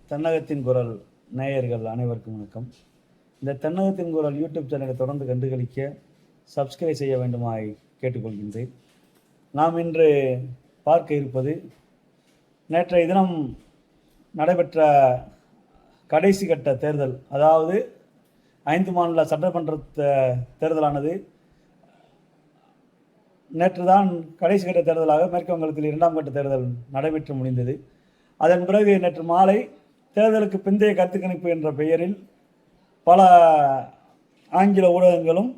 தென்னகத்தின் குரல் நேயர்கள் அனைவருக்கும் வணக்கம். இந்த தென்னகத்தின் குரல் யூடியூப் சேனலை தொடர்ந்து கண்டுகளிக்க சப்ஸ்கிரைப் செய்ய வேண்டுமாய் கேட்டுக்கொள்கின்றேன். நாம் இன்று பார்க்க இருப்பது நேற்றைய தினம் நடைபெற்ற கடைசி கட்ட தேர்தல், அதாவது 5 மாநில சட்டமன்ற தேர்தலானது நேற்று தான் கடைசி கட்ட தேர்தலாக மேற்கு வங்கத்தில் 2ஆம் கட்ட தேர்தல் நடைபெற்று முடிந்தது. அதன் பிறகு நேற்று மாலை தேர்தலுக்கு பிந்தைய கருத்து கணிப்பு என்ற பெயரில் பல ஆங்கில ஊடகங்களும்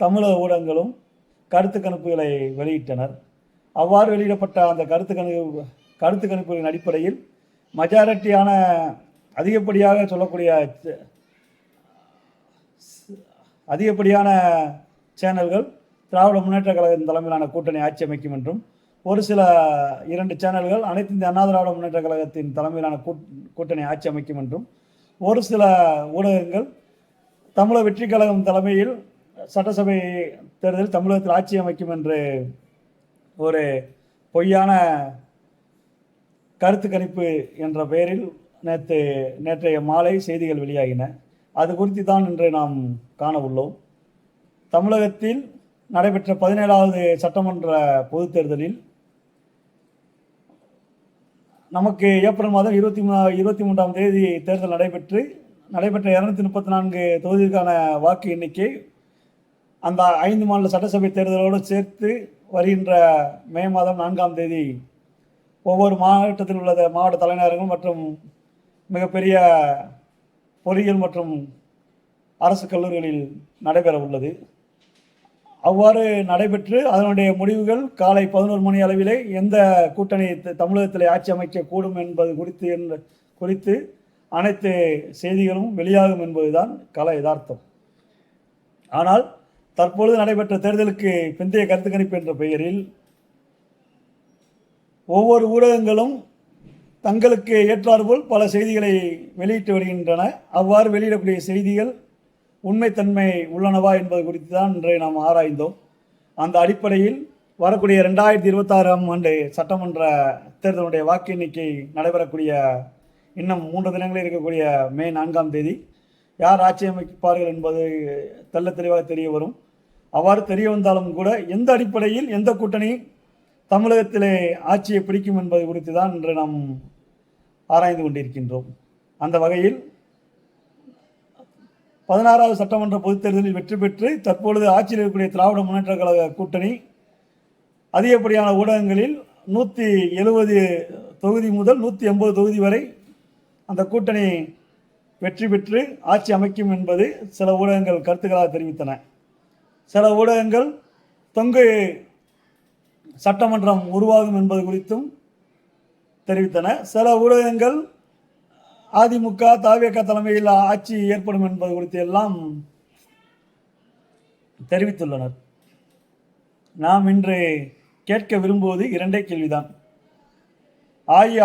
தமிழக ஊடகங்களும் கருத்து கணிப்புகளை வெளியிட்டனர். அவ்வாறு வெளியிடப்பட்ட அந்த கருத்து கணிப்புகளின் அடிப்படையில் மெஜாரிட்டியான அதிகப்படியான சேனல்கள் திராவிட முன்னேற்ற கழகத்தின் தலைமையிலான கூட்டணி ஆட்சி அமைக்கும் என்றும், ஒரு சில 2 சேனல்கள் அனைத்து இந்திய அண்ணா திராவிட முன்னேற்ற கழகத்தின் தலைமையிலான கூட்டணி ஆட்சி அமைக்கும் என்றும், ஒரு சில ஊடகங்கள் தமிழக வெற்றி கழகம் தலைமையில் சட்டசபை தேர்தலில் தமிழகத்தில் ஆட்சி அமைக்கும் என்று ஒரு பொய்யான கருத்து கணிப்பு என்ற பெயரில் நேற்றைய மாலை செய்திகள் வெளியாகின. அது குறித்து தான் இன்று நாம் காண உள்ளோம். தமிழகத்தில் நடைபெற்ற 17வது சட்டமன்ற பொதுத் தேர்தலில் நமக்கு ஏப்ரல் மாதம் 23ஆம் தேதி தேர்தல் நடைபெற்ற 234 தொகுதிக்கான வாக்கு எண்ணிக்கை அந்த 5 மாநில சட்டசபை தேர்தலோடு சேர்த்து வருகின்ற மே மாதம் 4ஆம் தேதி ஒவ்வொரு மாவட்டத்தில் உள்ள மாவட்ட தலைநகரங்கள் மற்றும் மிகப்பெரிய பொறியியல் மற்றும் அரசு கல்லூரிகளில் நடைபெற உள்ளது. அவ்வாறு நடைபெற்று அதனுடைய முடிவுகள் காலை 11 மணி அளவிலே எந்த கூட்டணி தமிழகத்தில் ஆட்சி அமைக்கக்கூடும் என்பது குறித்து அனைத்து செய்திகளும் வெளியாகும் என்பதுதான் கள யதார்த்தம். ஆனால் தற்பொழுது நடைபெற்ற தேர்தலுக்கு பிந்தைய கருத்து கணிப்பு என்ற பெயரில் ஒவ்வொரு ஊடகங்களும் தங்களுக்கு ஏற்றாற்போல் பல செய்திகளை வெளியிட்டு வருகின்றன. அவ்வாறு வெளியிடக்கூடிய செய்திகள் உண்மைத்தன்மை உள்ளனவா என்பது குறித்து தான் இன்றைய நாம் ஆராய்ந்தோம். அந்த அடிப்படையில் வரக்கூடிய 2026ஆம் ஆண்டு சட்டமன்ற தேர்தலுடைய வாக்கு எண்ணிக்கை நடைபெறக்கூடிய இன்னும் 3 தினங்களில் இருக்கக்கூடிய மே 4ஆம் தேதி யார் ஆட்சி அமைப்பார்கள் என்பது தெள்ள தெளிவாக தெரிய வரும். அவ்வாறு தெரிய வந்தாலும் கூட எந்த அடிப்படையில் எந்த கூட்டணி தமிழகத்திலே ஆட்சியை பிடிக்கும் என்பது குறித்து தான் இன்று நாம் ஆராய்ந்து கொண்டிருக்கின்றோம். அந்த வகையில் 16வது சட்டமன்ற பொதுத் தேர்தலில் வெற்றி பெற்று தற்பொழுது ஆட்சியில் இருக்கக்கூடிய திராவிட முன்னேற்ற கழக கூட்டணி அதிகப்படியான ஊடகங்களில் 170 தொகுதி முதல் 180 தொகுதி வரை அந்த கூட்டணி வெற்றி பெற்று ஆட்சி அமைக்கும் என்பது சில ஊடகங்கள் கருத்துக்களாக தெரிவித்தன. சில ஊடகங்கள் தொங்கு சட்டமன்றம் உருவாகும் என்பது குறித்தும் தெரிவித்தன. சில ஊடகங்கள் அதிமுக தவிக தலைமையில் ஆட்சி ஏற்படும் என்பது குறித்து எல்லாம் தெரிவித்துள்ளனர். நாம் இன்று கேட்க விரும்புவது 2 கேள்விதான்.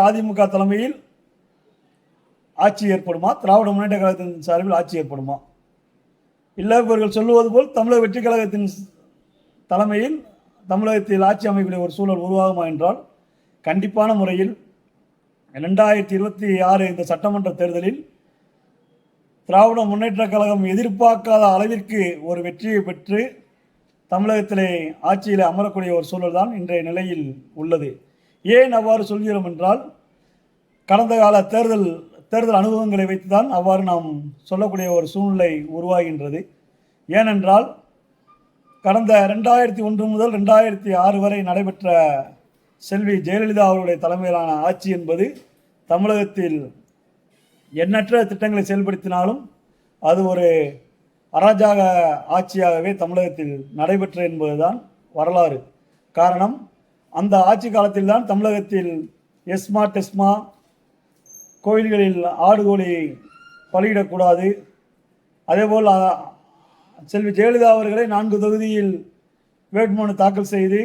அதிமுக தலைமையில் ஆட்சி ஏற்படுமா, திராவிட முன்னேற்ற கழகத்தின் சார்பில் ஆட்சி ஏற்படுமா, இல்லை இவர்கள் சொல்லுவது போல் தமிழக வெற்றி கழகத்தின் தலைமையில் தமிழகத்தில் ஆட்சி அமைக்கக்கூடிய ஒரு சூழல் உருவாகுமா என்றால் கண்டிப்பான முறையில் 2026 இந்த சட்டமன்ற தேர்தலில் திராவிட முன்னேற்ற கழகம் எதிர்பார்க்காத அளவிற்கு ஒரு வெற்றியை பெற்று தமிழகத்திலே ஆட்சியில் அமரக்கூடிய ஒரு சூழல் தான் இன்றைய நிலையில் உள்ளது. ஏன் அவ்வாறு சொல்கிறோம் என்றால் கடந்த கால தேர்தல் அனுபவங்களை வைத்துதான் அவ்வாறு நாம் சொல்லக்கூடிய ஒரு சூழ்நிலை உருவாகின்றது. ஏனென்றால் கடந்த 2001 முதல் 2006 வரை நடைபெற்ற செல்வி ஜெயலலிதா அவருடைய தலைமையிலான ஆட்சி என்பது தமிழகத்தில் எண்ணற்ற திட்டங்களை செயல்படுத்தினாலும் அது ஒரு அராஜக ஆட்சியாகவே தமிழகத்தில் நடைபெற்ற என்பதுதான் வரலாறு. காரணம், அந்த ஆட்சி காலத்தில் தான் தமிழகத்தில் எஸ்மா டெஸ்மா கோயில்களில் ஆடு கோழி பலியிடக்கூடாது, அதேபோல் செல்வி ஜெயலலிதா அவர்களை 4 தொகுதியில் வேட்புமனு தாக்கல் செய்து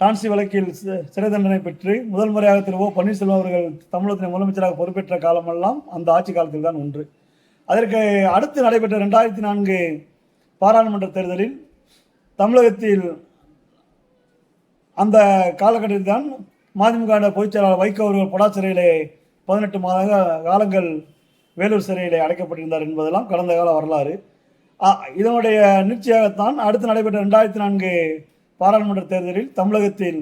டான்சி வழக்கில் சிறை தண்டனை பெற்று முதல் முறையாக திரு ஓ பன்னீர்செல்வம் அவர்கள் தமிழகத்தின் முதலமைச்சராக பொறுப்பேற்ற காலமெல்லாம் அந்த ஆட்சி காலத்தில் தான் ஒன்று. அதற்கு அடுத்து நடைபெற்ற 2004 பாராளுமன்ற தேர்தலில் தமிழகத்தில் அந்த காலகட்டத்தில் தான் மதிமுக பொதுச் செயலாளர் வைகோ அவர்கள் பொடா சிறையிலே 18 மாத காலங்கள் வேலூர் சிறையில் அடைக்கப்பட்டிருந்தார் என்பதெல்லாம் கடந்த கால வரலாறு. இதனுடைய நீட்சியாகத்தான் அடுத்து நடைபெற்ற 2004 பாராளுமன்ற தேர்தலில் தமிழகத்தில்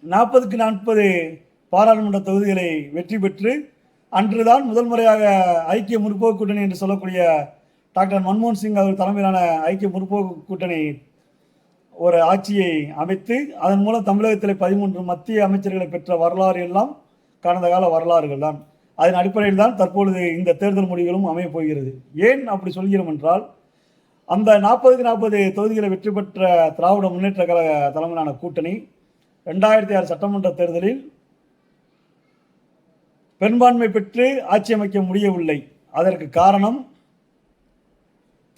40க்கு 40 பாராளுமன்ற தொகுதிகளை வெற்றி பெற்று அன்றுதான் முதல் முறையாக ஐக்கிய முற்போக்கு கூட்டணி என்று சொல்லக்கூடிய டாக்டர் மன்மோகன் சிங் அவர்கள் தலைமையிலான ஐக்கிய முற்போக்கு கூட்டணி ஒரு ஆட்சியை அமைத்து அதன் மூலம் தமிழகத்தில் 13 மத்திய அமைச்சர்களை பெற்ற வரலாறு எல்லாம் கடந்த கால வரலாறுகள் தான். அதன் அடிப்படையில் தான் தற்பொழுது இந்த தேர்தல் முடிவுகளும் அமையப் போகிறது. ஏன் அப்படி சொல்கிறோம் என்றால், அந்த 40க்கு 40 தொகுதிகளை வெற்றி பெற்ற திராவிட முன்னேற்ற கழக தலைமையிலான கூட்டணி 2006 சட்டமன்ற தேர்தலில் பெரும்பான்மை பெற்று ஆட்சி அமைக்க முடியவில்லை. அதற்கு காரணம்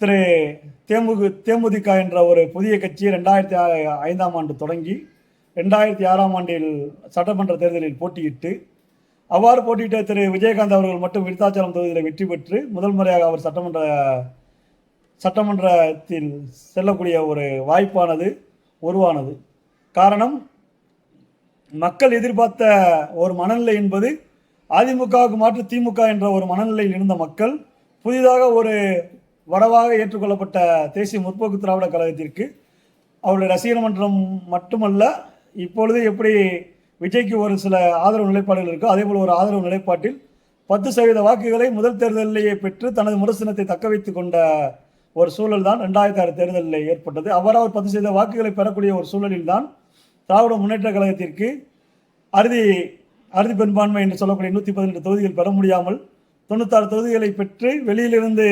திரு தேமுதிக என்ற ஒரு புதிய கட்சி 2005ஆம் ஆண்டு தொடங்கி 2006ஆம் ஆண்டில் சட்டமன்ற தேர்தலில் போட்டியிட்டு அவ்வாறு போட்டியிட்ட திரு விஜயகாந்த் அவர்கள் மட்டும் விருத்தாச்சலம் தொகுதியில் வெற்றி பெற்று முதல் முறையாக அவர் சட்டமன்றத்தில் செல்லக்கூடிய ஒரு வாய்ப்பானது உருவானது. காரணம், மக்கள் எதிர்பார்த்த ஒரு மனநிலை என்பது அதிமுகவுக்கு மாற்று திமுக என்ற ஒரு மனநிலையில் இருந்த மக்கள் புதிதாக ஒரு வரவாக ஏற்றுக்கொள்ளப்பட்ட தேசிய முற்போக்கு திராவிட கழகத்திற்கு அவருடைய ரசிகர் மன்றம் மட்டுமல்ல, இப்பொழுது எப்படி விஜய்க்கு ஒரு சில ஆதரவு நிலைப்பாடுகள் இருக்கோ அதேபோல் ஒரு ஆதரவு நிலைப்பாட்டில் 10% வாக்குகளை முதல் தேர்தலிலேயே பெற்று தனது முரசினத்தை தக்க வைத்து கொண்ட ஒரு சூழல் தான் 2006 தேர்தலில் ஏற்பட்டது. அவர் 10% வாக்குகளை பெறக்கூடிய ஒரு சூழலில் தான் திராவிட முன்னேற்ற கழகத்திற்கு அறுதி பெரும்பான்மை என்று சொல்லக்கூடிய 118 தொகுதிகள் பெற முடியாமல் 96 தொகுதிகளை பெற்று வெளியிலிருந்து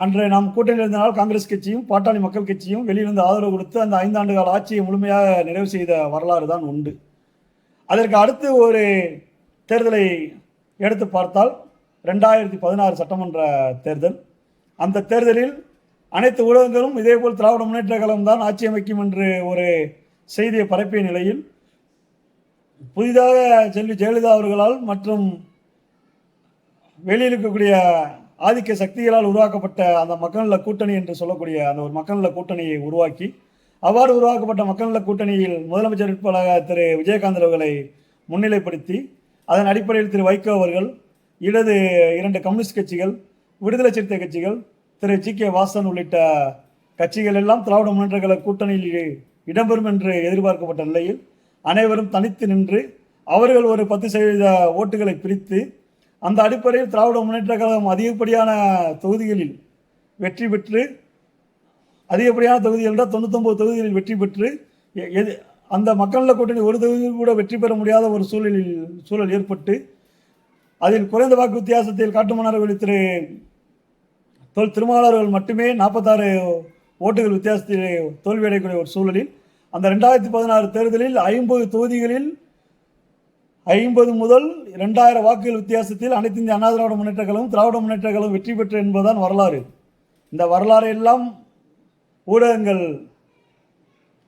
அன்றைய நாம் கூட்டணியில் இருந்தனால் காங்கிரஸ் கட்சியும் பாட்டாளி மக்கள் கட்சியும் வெளியிலிருந்து ஆதரவு கொடுத்து அந்த 5 ஆண்டு கால ஆட்சியை முழுமையாக நிறைவு செய்த வரலாறு தான் உண்டு. அதற்கு அடுத்து ஒரு தேர்தலை எடுத்து பார்த்தால் 2016 சட்டமன்ற தேர்தல். அந்த தேர்தலில் அனைத்து ஊடகங்களும் இதேபோல் திராவிட முன்னேற்ற கழகம் தான் ஆட்சி அமைக்கும் என்று ஒரு செய்தியை பரப்பிய நிலையில் புதிதாக செல்வி ஜெயலலிதா அவர்களால் மற்றும் வெளியில் இருக்கக்கூடிய ஆதிக்க சக்திகளால் உருவாக்கப்பட்ட அந்த மக்கள் நல கூட்டணி என்று சொல்லக்கூடிய அந்த ஒரு மக்கள் நல கூட்டணியை உருவாக்கி அவ்வாறு உருவாக்கப்பட்ட மக்கள் நல கூட்டணியில் முதலமைச்சர் வேட்பாளராக திரு விஜயகாந்த் அவர்களை முன்னிலைப்படுத்தி அதன் அடிப்படையில் திரு வைகோ அவர்கள், இடது 2 கம்யூனிஸ்ட் கட்சிகள், விடுதலை சிறுத்தை கட்சிகள், திரு ஜி கே வாசன் உள்ளிட்ட கட்சிகள் எல்லாம் திராவிட முன்னேற்ற கழக கூட்டணியில் இடம்பெறும் என்று எதிர்பார்க்கப்பட்ட நிலையில் அனைவரும் தனித்து நின்று அவர்கள் ஒரு 10% ஓட்டுகளை பிரித்து அந்த அடிப்படையில் திராவிட முன்னேற்ற கழகம் அதிகப்படியான தொகுதிகளில் வெற்றி பெற்று அதிகப்படியான தொகுதிகள் 99 தொகுதிகளில் வெற்றி பெற்று அந்த மக்கள் நல கூட்டணி ஒரு தொகுதியில் கூட வெற்றி பெற முடியாத ஒரு சூழல் ஏற்பட்டு அதில் குறைந்த வாக்கு வித்தியாசத்தில் காட்டுமன்னார்கோவில் திரு திருமாவளவர்கள் மட்டுமே 46 ஓட்டுகள் வித்தியாசத்தில் தோல்வியடையக்கூடிய ஒரு சூழலில் அந்த 2016 தேர்தலில் 50 தொகுதிகளில் 50 முதல் 2000 வாக்குகள் வித்தியாசத்தில் அனைத்து இந்திய அண்ணா திராவிட முன்னேற்ற கழகம் திராவிட முன்னேற்ற கழகம் வெற்றி பெற்று என்பதுதான் வரலாறு. இந்த வரலாறு எல்லாம் ஊடகங்கள்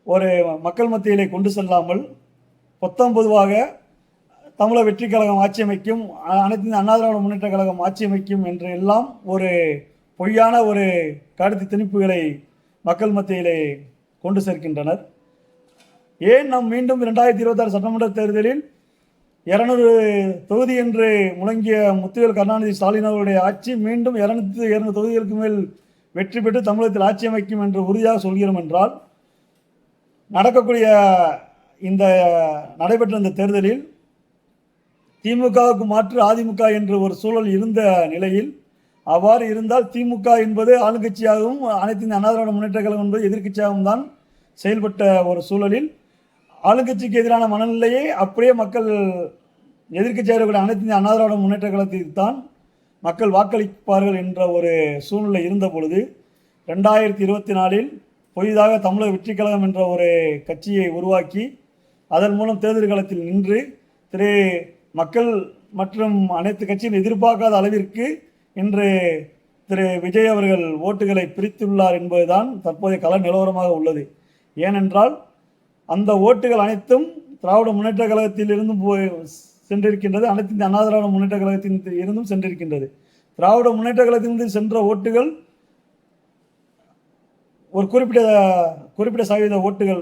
ஒரு மக்கள் மத்தியிலே கொண்டு செல்லாமல் பொதுவாக தமிழக வெற்றி கழகம் ஆட்சி அமைக்கும், அனைத்து இந்திய அண்ணா திராவிட முன்னேற்ற கழகம் ஆட்சி அமைக்கும் என்று எல்லாம் ஒரு பொய்யான ஒரு கருத்து திணிப்புகளை மக்கள் மத்தியிலே கொண்டு சேர்க்கின்றனர். ஏன் நாம் மீண்டும் 2026 சட்டமன்ற தேர்தலில் 200 தொகுதி என்று முழங்கிய முத்துவேல் கருணாநிதி ஸ்டாலின் அவருடைய ஆட்சி மீண்டும் 200 தொகுதிகளுக்கு மேல் வெற்றி பெற்று தமிழகத்தில் ஆட்சி அமைக்கும் என்று உறுதியாக சொல்கிறோம் என்றால், நடக்கக்கூடிய இந்த நடைபெற்ற இந்த தேர்தலில் திமுகவுக்கு மாற்று அதிமுக என்று ஒரு சூழல் இருந்த நிலையில், அவ்வாறு இருந்தால் திமுக என்பது ஆளுங்கட்சியாகவும் அனைத்து இந்திய அண்ணா திராவிட முன்னேற்ற கழகம் என்பது எதிர்க்கட்சியாகவும் தான் செயல்பட்ட ஒரு சூழலில் ஆளுங்கட்சிக்கு எதிரான மனநிலையை அப்படியே மக்கள் எதிர்க்கட்சியாக இருக்கக்கூடிய அனைத்து இந்திய அண்ணா திராவிட முன்னேற்ற கழகத்திற்கு தான் மக்கள் வாக்களிப்பார்கள் என்ற ஒரு சூழ்நிலை இருந்த பொழுது 2024 புதிதாக தமிழக வெற்றி கழகம் என்ற ஒரு கட்சியை உருவாக்கி அதன் மூலம் தேர்தல் களத்தில் நின்று மக்கள் மற்றும் அனைத்து கட்சியும் எதிர்பார்க்காத அளவிற்கு இன்று திரு விஜய் அவர்கள் ஓட்டுகளை பிரித்துள்ளார் என்பதுதான் தற்போதைய கள நிலவரமாக உள்ளது. ஏனென்றால் அந்த ஓட்டுகள் அனைத்தும் திராவிட முன்னேற்ற கழகத்தில் இருந்தும் சென்றிருக்கின்றது, அனைத்து இந்திய அண்ணா திராவிட முன்னேற்ற கழகத்தின் இருந்தும் சென்றிருக்கின்றது. திராவிட முன்னேற்ற கழகத்திலிருந்து சென்ற ஓட்டுகள் ஒரு குறிப்பிட்ட சதவீத ஓட்டுகள்,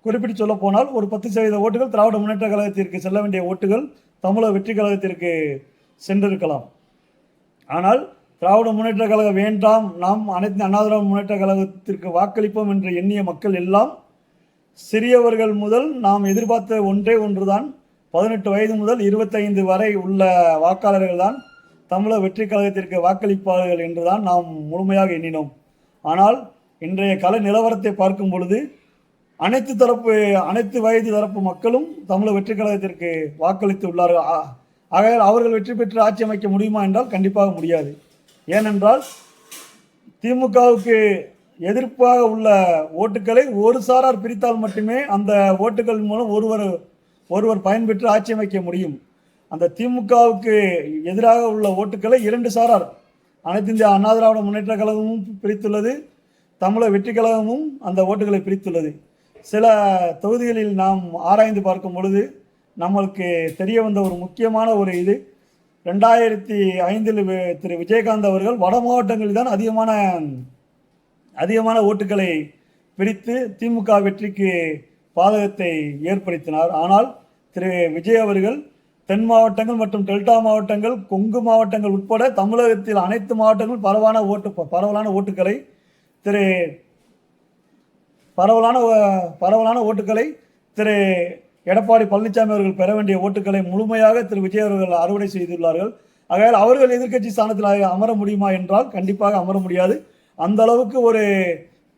குறிப்பிட்டு சொல்ல போனால் ஒரு 10% ஓட்டுகள் திராவிட முன்னேற்ற கழகத்திற்கு செல்ல வேண்டிய ஓட்டுகள் தமிழக வெற்றி கழகத்திற்கு சென்றிருக்கலாம். ஆனால் திராவிட முன்னேற்ற கழகம் வேண்டாம், நாம் அனைத்து அண்ணா திராவிட முன்னேற்ற கழகத்திற்கு வாக்களிப்போம் என்று எண்ணிய மக்கள் எல்லாம் சிறியவர்கள் முதல் நாம் எதிர்பார்த்த ஒன்றே ஒன்றுதான், 18 வயது முதல் 25 வரை உள்ள வாக்காளர்கள் தான் தமிழக வெற்றி கழகத்திற்கு வாக்களிப்பார்கள் என்றுதான் நாம் முழுமையாக எண்ணினோம். ஆனால் இன்றைய கள நிலவரத்தை பார்க்கும் பொழுது அனைத்து வயது தரப்பு மக்களும் தமிழக வெற்றி கழகத்திற்கு வாக்களித்து உள்ளார்கள். ஆகையால் அவர்கள் வெற்றி பெற்று ஆட்சி அமைக்க முடியுமா என்றால் கண்டிப்பாக முடியாது. ஏனென்றால் திமுகவுக்கு எதிர்ப்பாக உள்ள ஓட்டுக்களை ஒரு சாரார் பிரித்தால் மட்டுமே அந்த ஓட்டுகள் மூலம் ஒருவர் பயன்பெற்று ஆட்சி அமைக்க முடியும். அந்த திமுகவுக்கு எதிராக உள்ள ஓட்டுக்களை 2 சாரார், அனைத்து இந்திய அண்ணா திராவிட முன்னேற்ற கழகமும் பிரித்துள்ளது, தமிழக வெற்றி கழகமும் அந்த ஓட்டுகளை பிரித்துள்ளது. சில தொகுதிகளில் நாம் ஆராய்ந்து பார்க்கும் பொழுது நம்மளுக்கு தெரிய வந்த ஒரு முக்கியமான ஒரு இது, 2005 திரு விஜயகாந்த் அவர்கள் வட மாவட்டங்களில் தான் அதிகமான ஓட்டுகளை பிரித்து திமுக வெற்றிக்கு பாதகத்தை ஏற்படுத்தினார். ஆனால் திரு விஜய் அவர்கள் தென் மாவட்டங்கள் மற்றும் டெல்டா மாவட்டங்கள், கொங்கு மாவட்டங்கள் உட்பட தமிழகத்தில் அனைத்து மாவட்டங்களும் பரவலான ஓட்டுக்களை திரு எடப்பாடி பழனிசாமி அவர்கள் பெற வேண்டிய ஓட்டுக்களை முழுமையாக திரு விஜய் அவர்கள் அறுவடை செய்துள்ளார்கள். ஆகையால் அவர்கள் எதிர்க்கட்சி ஸ்தானத்தில் அமர முடியுமா என்றால் கண்டிப்பாக அமர முடியாது. அந்த அளவுக்கு ஒரு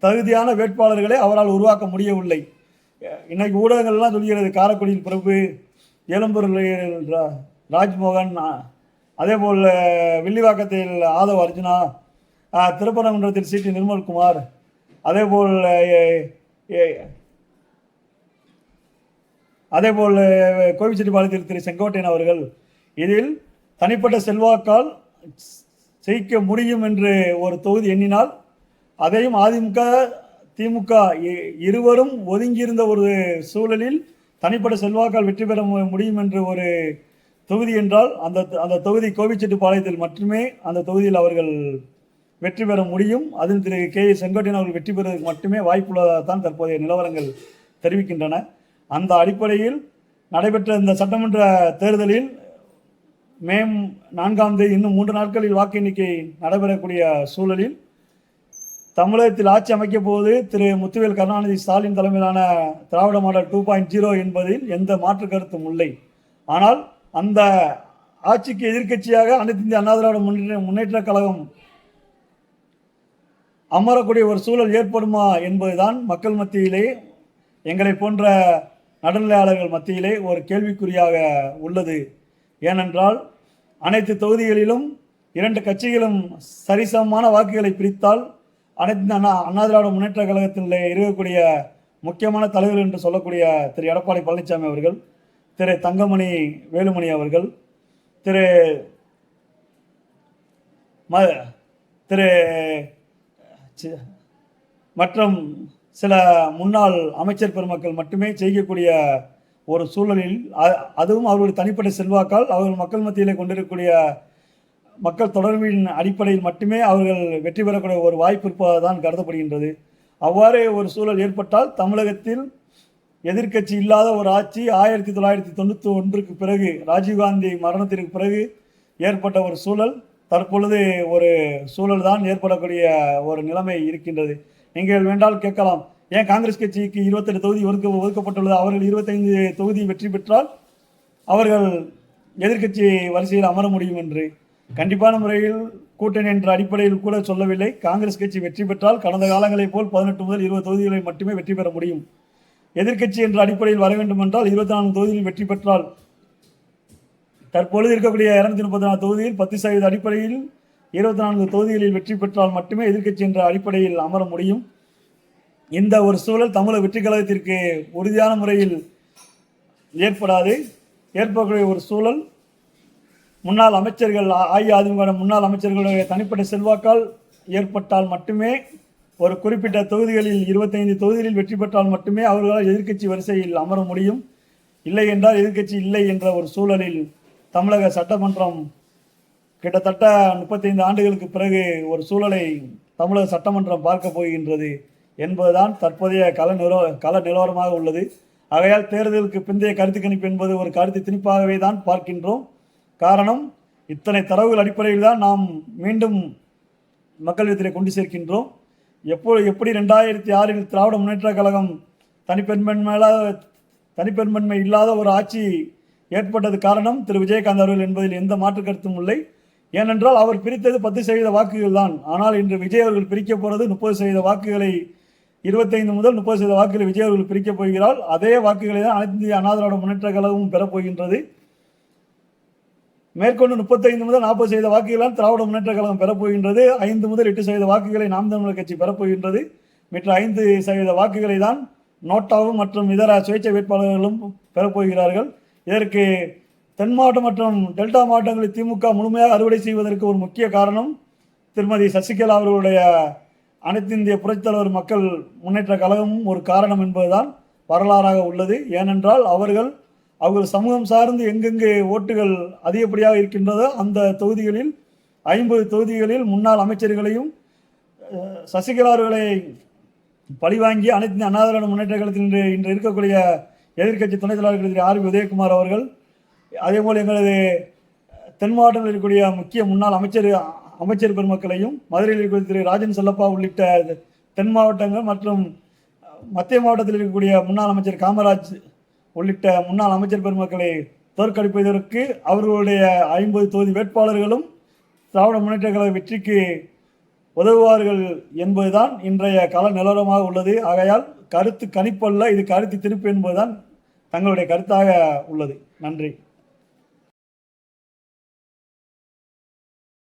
தகுதியான வேட்பாளர்களை அவரால் உருவாக்க முடியவில்லை. இன்னைக்கு ஊடகங்கள்லாம் சொல்கிறது, காரைக்குடியில் பிரபு, ஏலம்பூரில் ராஜ்மோகன், அதேபோல் வில்லிவாக்கத்தில் ஆதவ் அர்ஜுனா, திருப்பரங்குன்றத்தில் சிடி நிர்மல்குமார், அதேபோல் கோவிச்செட்டிப்பாளையத்தில் திரு செங்கோட்டையன் அவர்கள், இதில் தனிப்பட்ட செல்வாக்கால் ஜெயிக்க முடியும் என்று ஒரு தொகுதி எண்ணினால் அதையும் அதிமுக திமுக இருவரும் ஒதுங்கியிருந்த ஒரு சூழலில் தனிப்பட்ட செல்வாக்கால் வெற்றி பெற முடியும் என்று ஒரு தொகுதி என்றால் அந்த தொகுதி கோவிச்செட்டிப்பாளையத்தில் மட்டுமே அந்த தொகுதியில் அவர்கள் வெற்றி பெற முடியும். அதில் திரு கே செங்கோட்டையன் அவர்கள் வெற்றி பெறுவதற்கு மட்டுமே வாய்ப்புள்ளதான் தற்போதைய நிலவரங்கள் தெரிவிக்கின்றன. அந்த அடிப்படையில் நடைபெற்ற இந்த சட்டமன்ற தேர்தலில் மே 4ஆம் தேதி இன்னும் 3 நாட்களில் வாக்கு எண்ணிக்கை நடைபெறக்கூடிய சூழலில் தமிழகத்தில் ஆட்சி அமைக்கப் போவது திரு முத்துவேல் கருணாநிதி ஸ்டாலின் தலைமையிலான திராவிட மாடல் 2.0 என்பதில் எந்த மாற்று கருத்தும் இல்லை. ஆனால் அந்த ஆட்சிக்கு எதிர்க்கட்சியாக அனைத்து இந்திய அண்ணா திராவிட முன்னேற்ற கழகம் அமரக்கூடிய ஒரு சூழல் ஏற்படுமா என்பதுதான் மக்கள் மத்தியிலே, எங்களை போன்ற நடுநிலையாளர்கள் மத்தியிலே ஒரு கேள்விக்குறியாக உள்ளது. ஏனென்றால் அனைத்து தொகுதிகளிலும் 2 கட்சிகளும் சரிசமமான வாக்குகளை பிரித்தால் அனைத்து அண்ணா திராவிட முன்னேற்ற கழகத்தில் இருக்கக்கூடிய முக்கியமான தலைவர்கள் என்று சொல்லக்கூடிய திரு எடப்பாடி பழனிசாமி அவர்கள், திரு தங்கமணி வேலுமணி அவர்கள், மற்றும் சில முன்னாள் அமைச்சர் பெருமக்கள் மட்டுமே செய்யக்கூடிய ஒரு சூழலில், அதுவும் அவர்களுடைய தனிப்பட்ட செல்வாக்கால் அவர்கள் மக்கள் மத்தியிலே கொண்டிருக்கக்கூடிய மக்கள் தொடர்பின் அடிப்படையில் மட்டுமே அவர்கள் வெற்றி பெறக்கூடிய ஒரு வாய்ப்பு இருப்பதுதான் கருதப்படுகின்றது. அவ்வாறு ஒரு சூழல் ஏற்பட்டால் தமிழகத்தில் எதிர்க்கட்சி இல்லாத ஒரு ஆட்சி 1991 பிறகு, ராஜீவ்காந்தி மரணத்திற்கு பிறகு ஏற்பட்ட ஒரு சூழல் தற்பொழுது ஒரு சூழல் தான் ஏற்படக்கூடிய ஒரு நிலைமை இருக்கின்றது. நீங்கள் வேண்டால் கேட்கலாம், ஏன் காங்கிரஸ் கட்சிக்கு 28 தொகுதி ஒதுக்கப்பட்டுள்ளது, அவர்கள் 25 தொகுதி வெற்றி பெற்றால் அவர்கள் எதிர்க்கட்சி வரிசையில் அமர முடியும் என்று. கண்டிப்பான முறையில் கூட்டணி என்ற அடிப்படையில் கூட சொல்லவில்லை. காங்கிரஸ் கட்சி வெற்றி பெற்றால் கடந்த காலங்களைப் போல் 18 முதல் 20 தொகுதிகளை மட்டுமே வெற்றி பெற முடியும். எதிர்க்கட்சி என்ற அடிப்படையில் வர வேண்டும் என்றால் 24 தொகுதியில் வெற்றி பெற்றால், தற்பொழுது இருக்கக்கூடிய 234 தொகுதியில் 10% அடிப்படையில் 24 தொகுதிகளில் வெற்றி பெற்றால் மட்டுமே எதிர்க்கட்சி என்ற அடிப்படையில் அமர முடியும். இந்த ஒரு சூழல் தமிழக வெற்றி கழகத்திற்கு உறுதியான முறையில் ஏற்படாது. ஏற்படக்கூடிய ஒரு சூழல் முன்னாள் அமைச்சர்கள், அஇஅதிமுக முன்னாள் அமைச்சர்களுடைய தனிப்பட்ட செல்வாக்கால் ஏற்பட்டால் மட்டுமே, ஒரு குறிப்பிட்ட தொகுதிகளில் 25 தொகுதிகளில் வெற்றி பெற்றால் மட்டுமே அவர்களால் எதிர்க்கட்சி வரிசையில் அமர முடியும். இல்லை என்றால் எதிர்க்கட்சி இல்லை என்ற ஒரு சூழலில் தமிழக சட்டமன்றம் கிட்டத்தட்ட 35 ஆண்டுகளுக்கு பிறகு ஒரு சூழலை தமிழக சட்டமன்றம் பார்க்க போகின்றது என்பதுதான் தற்போதைய கள நிலவரமாக உள்ளது. ஆகையால் தேர்தலுக்கு பிந்தைய கருத்து கணிப்பு என்பது ஒரு கருத்து திணிப்பாகவே தான் பார்க்கின்றோம். காரணம், இத்தனை தரவுகள் அடிப்படையில் தான் நாம் மீண்டும் மக்களிடத்திலே கொண்டு சேர்க்கின்றோம். எப்படி 2006 திராவிட முன்னேற்றக் கழகம் தனிப்பெரும்பான்மை இல்லாத ஒரு ஆட்சி ஏற்பட்டது காரணம் திரு விஜயகாந்த் அவர்கள் என்பதில் எந்த மாற்று கருத்தும் இல்லை. ஏனென்றால் அவர் பிரித்தது 10% வாக்குகள் தான். ஆனால் இன்று விஜய் அவர்கள் பிரிக்க போகிறது 30% வாக்குகளை, 25 முதல் 30% வாக்குகளை விஜய் அவர்கள் பிரிக்கப் போகிறார். அதே வாக்குகளை தான் அனைத்து இந்திய அண்ணா திராவிட முன்னேற்றக் கழகமும் பெறப்போகின்றது. மேற்கொண்டு 35 முதல் 40% வாக்குகளால் திராவிட முன்னேற்றக் கழகம் பெறப்போகின்றது. 5 முதல் 8% வாக்குகளை நாம் தமிழர் கட்சி பெறப்போகின்றது. மற்ற 5% வாக்குகளை தான் நோட்டாவும் மற்றும் இதர சுயேட்சை வேட்பாளர்களும் பெறப்போகிறார்கள். இதற்கு தென் மாவட்டம் மற்றும் டெல்டா மாவட்டங்களில் திமுக முழுமையாக அறுவடை செய்வதற்கு ஒரு முக்கிய காரணம் திருமதி சசிகலா அவர்களுடைய அனைத்து இந்திய புரட்சித்தலைவர் மக்கள் முன்னேற்ற கழகமும் ஒரு காரணம் என்பதுதான் வரலாறாக உள்ளது. ஏனென்றால் அவர்கள் சமூகம் சார்ந்து எங்கெங்கே ஓட்டுகள் அதிகப்படியாக இருக்கின்றதோ அந்த தொகுதிகளில் 50 தொகுதிகளில் முன்னாள் அமைச்சர்களையும் சசிகலா அவர்களை பழிவாங்கி அனைத்து இந்திய அண்ணா திராவிட முன்னேற்ற கழகத்தில் இன்று இருக்கக்கூடிய எதிர்க்கட்சி துணைத் தலைவர் திரு ஆர் உதயகுமார் அவர்கள், அதேபோல் எங்களது தென் மாவட்டங்களில் இருக்கக்கூடிய முக்கிய முன்னாள் அமைச்சர் பெருமக்களையும், மதுரையில் இருக்கக்கூடிய திரு ராஜன் செல்லப்பா உள்ளிட்ட தென் மாவட்டங்கள் மற்றும் மத்திய மாவட்டத்தில் இருக்கக்கூடிய முன்னாள் அமைச்சர் காமராஜ் உள்ளிட்ட முன்னாள் அமைச்சர் பெருமக்களை தோற்கடிப்பதற்கு அவர்களுடைய 50 தொகுதி வேட்பாளர்களும் திராவிட முன்னேற்ற கழக வெற்றிக்கு உதவுவார்கள் என்பதுதான் இன்றைய கள நிலவரமாக உள்ளது. ஆகையால் கருத்து கணிப்பல்ல, இது கருத்து திருப்பு என்பதுதான் தங்களுடைய கருத்தாக உள்ளது. நன்றி.